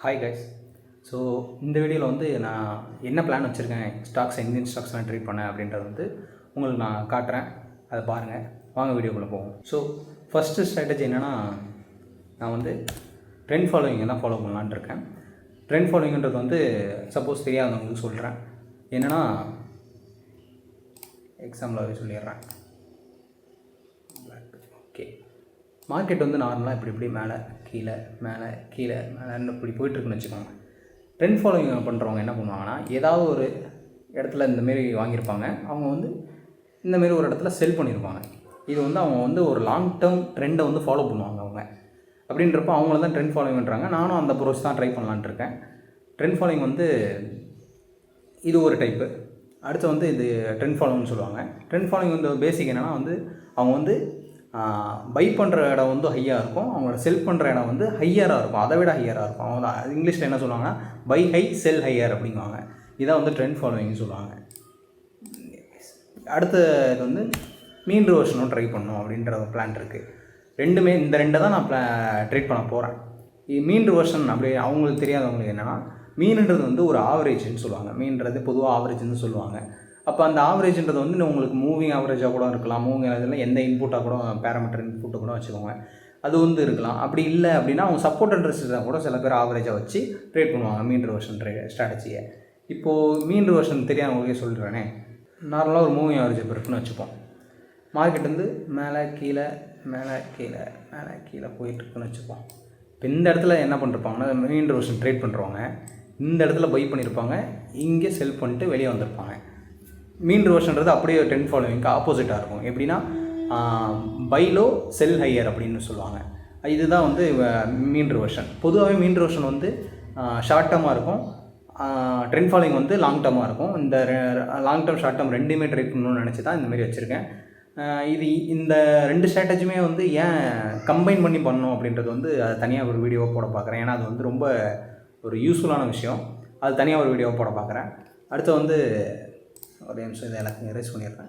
Hi guys. So இந்த வீடியோவில் வந்து நான் என்ன பிளான் வச்சுருக்கேன், ஸ்டாக்ஸ் இந்தியன் ஸ்டாக்ஸ்லாம் ட்ரேட் பண்ணேன் அப்படின்றது வந்து உங்களுக்கு நான் காட்டுறேன். அதை பாருங்கள், வாங்க வீடியோக்குள்ளே போவோம். ஸோ ஃபஸ்ட்டு ஸ்ட்ராட்டஜி என்னென்னா, நான் வந்து ட்ரெண்ட் ஃபாலோவிங்கை தான் ஃபாலோ பண்ணலான்னு இருக்கேன். ட்ரெண்ட் ஃபாலோவிங்கிறது வந்து சப்போஸ் தெரியாதவங்களுக்கு சொல்கிறேன். என்னென்னா எக்ஸாம்பிளாகவே சொல்லிடுறேன். ஓகே, மார்க்கெட் வந்து நார்மலாக இப்படி மேலே கீழே மேலேன்னு இப்படி போயிட்டுருக்குன்னு வச்சுக்கோங்க. ட்ரெண்ட் ஃபாலோவிங் பண்ணுறவங்க என்ன பண்ணுவாங்கன்னா, ஏதாவது ஒரு இடத்துல இந்தமாரி வாங்கியிருப்பாங்க, அவங்க வந்து இந்தமாரி ஒரு இடத்துல செல் பண்ணியிருப்பாங்க. இது வந்து அவங்க வந்து ஒரு லாங் டேர்ம் ட்ரெண்டை வந்து ஃபாலோ பண்ணுவாங்க அவங்க. அப்படின்றப்ப அவங்கள தான் ட்ரெண்ட் ஃபாலோவிங் பண்ணுறாங்க. நானும் அந்த ப்ரோஸ் தான் ட்ரை பண்ணலான்ட்டு இருக்கேன். ட்ரெண்ட் ஃபாலோவிங் வந்து இது ஒரு டைப்பு. அடுத்து வந்து இது ட்ரெண்ட் ஃபாலோவிங்னு சொல்லுவாங்க. ட்ரெண்ட் ஃபாலோவிங் வந்து பேசிக் என்னென்னா வந்து அவங்க வந்து பை பண்ணுற இடம் வந்து ஹையாக இருக்கும், அவங்களோட செல் பண்ணுற இடம் வந்து ஹையராக இருக்கும், அதை விட ஹையராக இருக்கும். அவங்க இங்கிலீஷில் என்ன சொல்லுவாங்கன்னா பை ஹை செல் ஹையர் அப்படிங்குவாங்க. இதான் வந்து ட்ரெண்ட் ஃபாலோவிங்னு சொல்லுவாங்க. அடுத்த இது வந்து மீன் ரிவர்ஷனும் ட்ரை பண்ணணும் அப்படின்ற ஒரு பிளான் இருக்குது. ரெண்டுமே இந்த ரெண்டை தான் நான் ட்ரேட் பண்ண போகிறேன். மீன் ரிவர்ஷன் அப்படி அவங்களுக்கு தெரியாதவங்களுக்கு என்னென்னா, மீன்ன்றது வந்து ஒரு ஆவரேஜ்னு சொல்லுவாங்க. மீன்றது பொதுவாக ஆவரேஜ்னு சொல்லுவாங்க. அப்போ அந்த ஆவரேஜ்ன்றது வந்து உங்களுக்கு மூவிங் ஆவரேஜாக கூட இருக்கலாம், மூவிங் ஆவரேஜில் எந்த இன்புட்டாக கூட பேராமீட்டர் இன்புட்டை கூட வச்சுக்கோங்க, அது வந்து இருக்கலாம். அப்படி இல்லை அப்படின்னா அவங்க சப்போர்ட் அண்ட் ரெசிஸ்டன்ஸ் கூட சில பேர் ஆவரேஜாக வச்சு ட்ரேட் பண்ணுவாங்க மீன் ரிவர்ஷன் ஸ்ட்ராட்டஜியை. இப்போது மீன் ரிவர்ஷன் தெரியாதவங்களுக்கே சொல்கிறேனே, நார்மலாக ஒரு மூவிங் ஆவரேஜ் இப்போ இருக்குன்னு வச்சுப்போம். மார்க்கெட் வந்து மேலே கீழே போயிட்டுருக்குன்னு வச்சுப்போம். இப்போ இந்த இடத்துல என்ன பண்ணிருப்பாங்கன்னா, மீன் ரிவர்ஷன் ட்ரேட் பண்ணுறவங்க இந்த இடத்துல பை பண்ணியிருப்பாங்க, இங்கே செல் பண்ணிட்டு வெளியே வந்திருப்பாங்க. மீன் ரிவர்ஷன்றது அப்படியே ட்ரெண்ட் ஃபாலோவிங்க்கு ஆப்போசிட்டாக இருக்கும். எப்படின்னா பை லோ செல் ஹையர் அப்படின்னு சொல்லுவாங்க. இதுதான் வந்து மீன் ரிவர்ஷன். பொதுவாகவே மீன் ரிவர்ஷன் வந்து ஷார்ட் டேர்மாக இருக்கும், ட்ரெண்ட் ஃபாலோவிங் வந்து லாங் டேர்மாக இருக்கும். இந்த லாங் டேர்ம் ஷார்ட் டேர்ம் ரெண்டுமே ட்ரை பண்ணணும்னு நினச்சி தான் இந்தமாரி வச்சுருக்கேன். இந்த ரெண்டு ஸ்ட்ராட்டஜியுமே வந்து ஏன் கம்பைன் பண்ணி பண்ணணும் அப்படின்றது வந்து அது தனியாக ஒரு வீடியோவை போட பார்க்குறேன். ஏன்னா அது வந்து ரொம்ப ஒரு யூஸ்ஃபுல்லான விஷயம். அது தனியாக ஒரு வீடியோவை போட பார்க்குறேன். அடுத்து வந்து ஒரு நிமிஷம் இதை எனக்கு எரேஸ் பண்ணிடுறேன்.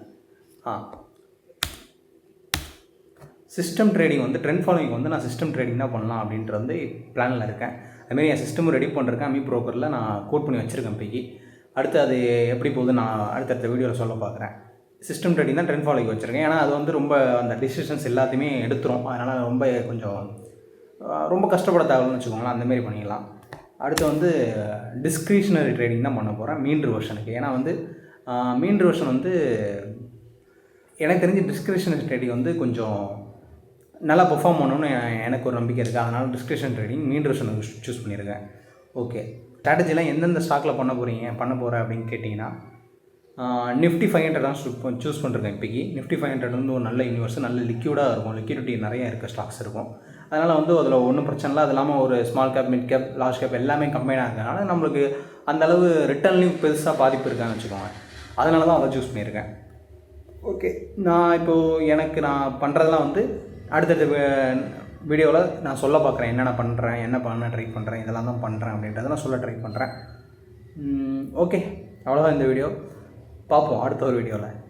சிஸ்டம் ட்ரேடிங் வந்து ட்ரெண்ட் ஃபாலோவிங் வந்து நான் சிஸ்டம் ட்ரேடிங் தான் பண்ணலாம் அப்படின்றது வந்து பிளானில் இருக்கேன். அதுமாரி என் சிஸ்டமும் ரெடி பண்ணிருக்கேன். அமி ப்ரோக்கரில் நான் கோட் பண்ணி வச்சுருக்கேன் இப்போக்கி. அடுத்து அது எப்படி போகுது நான் அடுத்தடுத்த வீடியோவில் சொல்ல பார்க்குறேன். சிஸ்டம் ட்ரேடிங் தான் ட்ரெண்ட் ஃபாலோவிங் வச்சுருக்கேன். ஏன்னா அது வந்து ரொம்ப அந்த டிசிஷன்ஸ் எல்லாத்தையுமே எடுத்துரும். அதனால் ரொம்ப கஷ்டப்பட தேவைன்னு வச்சுக்கோங்களேன், அந்தமாரி பண்ணிக்கலாம். அடுத்து வந்து டிஸ்க்ரிஷனரி ட்ரேடிங் தான் பண்ண போகிறேன் மீன் ரிவர்ஷனுக்கு. ஏன்னா வந்து மீன் ரிவர்ஷன் வந்து எனக்கு தெரிஞ்சு டிஸ்க்ரிஷனரி ட்ரேடிங் வந்து கொஞ்சம் நல்லா பெர்ஃபார்ம் பண்ணணும்னு எனக்கு ஒரு நம்பிக்கை இருக்குது. அதனால் டிஸ்க்ரிஷன் ட்ரேடிங் மீன் ரிவர்ஷனுக்கு சூஸ் பண்ணியிருக்கேன். ஓகே, ஸ்ட்ராட்டஜிலாம் எந்தெந்த ஸ்டாக்கில் பண்ண போகிறேன் அப்படின்னு கேட்டிங்கன்னா, நிஃப்டி 500 தான் சூஸ் பண்ணிருக்கேன் இப்போக்கி. நிஃப்டி 500 வந்து ஒரு நல்ல யூனிவர்ஸ், நல்ல லிக்யூடாக இருக்கும், லிக்யூடிட்டி நிறைய இருக்க ஸ்டாக்ஸ் இருக்கும். அதனால் வந்து அதில் ஒன்றும் பிரச்சனை இல்லை. அது இல்லாமல் ஒரு small cap, mid cap, large cap எல்லாமே கம்பைனாக இருக்கிறதுனால நம்மளுக்கு அந்தளவு ரிட்டர்ன்லையும் பெருசாக பாதிப்பு இருக்கான்னு வச்சுக்கோங்க. அதனால தான் அதை சூஸ் பண்ணியிருக்கேன். ஓகே, நான் இப்போது நான் பண்ணுறதெல்லாம் வந்து அடுத்தடுத்த வீடியோவில் நான் சொல்ல பார்க்குறேன். என்ன பண்ண ட்ரை பண்ணுறேன், இதெல்லாம் தான் பண்ணுறேன் அப்படின்றதெல்லாம் சொல்ல ட்ரை பண்ணுறேன். ஓகே, அவ்வளோதான் இந்த வீடியோ. பார்ப்போம் அடுத்த ஒரு வீடியோவில்.